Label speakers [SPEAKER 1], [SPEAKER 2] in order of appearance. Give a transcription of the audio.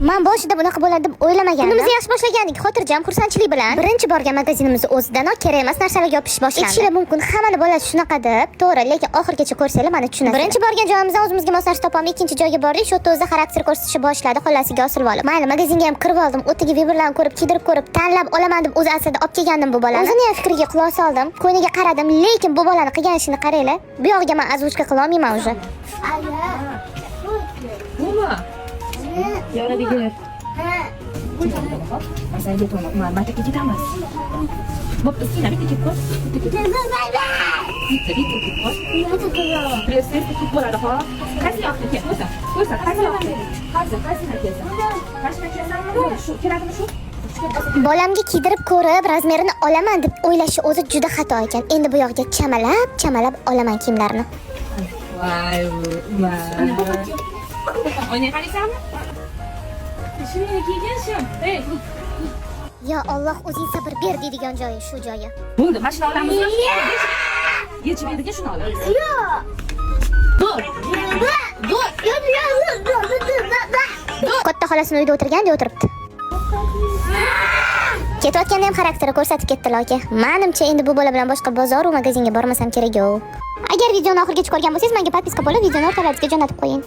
[SPEAKER 1] Men boshida bunaqa bo'ladi deb o'ylamagandim. Kunimizni yaxshi boshlagandik, xotirjam, xursandchilik bilan. Birinchi borgan magazinimiz o'zidanoq kerak emas narsalarga yopish boshlandi. Aytishlari mumkin, hamma bolasi shunaqa deb, to'g'ri, lekin oxirgacha ko'rsanglar mana tushunasiz. Birinchi borgan joyimizdan o'zimizga moslashib topolmay, ikkinchi joyga bordik, shu yerda o'zi xarakter ko'rsatishni boshladi, xollasiga osilib olib. Mayli, magazinga ham kirib oldim, o'tiga vibrlarni ko'rib, kiydirib ko'rib, tanlab olaman deb o'zi aslida olib kelgandim bu bolani. O'zini ham fikriga quloq soldim, ko'yniga qaradim, lekin bu bolani qilgan ishini qaranglar. Bu yog'iga men azvuchka qila olmayman уже.
[SPEAKER 2] Bumi? Yoradigar. Masalaga to'g'ri, maktabga ketamiz. Bo'pti, sen bitta ketib qol. Bitta ketib qol. Pressni tutib bo'ladi, xo'p. Qaysi yoqqa ket, qo'ysa. Qaysi yoqqa? Qaysi kelsa? Qaysi kelsa? Shu kerakmi shu?
[SPEAKER 1] Bolamga kiydirib ko'rib, razmerini olaman deb o'ylashi o'zi juda xato ekan. Endi bu yoqga chamalab olaman kiyimlarini.
[SPEAKER 2] Voy. O'ynay qaraysanmi? Shuni kiygansan. Ey.
[SPEAKER 1] Ya Alloh, o'zing sabr ber deydigan joyi shu joyi.
[SPEAKER 2] Bo'ldi, mashina olamizmi? Yechib berdik, shuni olamiz.
[SPEAKER 1] Katta xolasini uyda o'tirganda o'tiribdi. Ketayotganda ham xarakteri ko'rsatib ketdilar aka. Menimcha endi bu bola bilan boshqa bozor va magazinga bormasam kerak yo'q. Agar videoni oxirigacha ko'rgan bo'lsangiz, menga podpiska bo'lib, videoni o'rtalaringizga jo'natib qo'ying.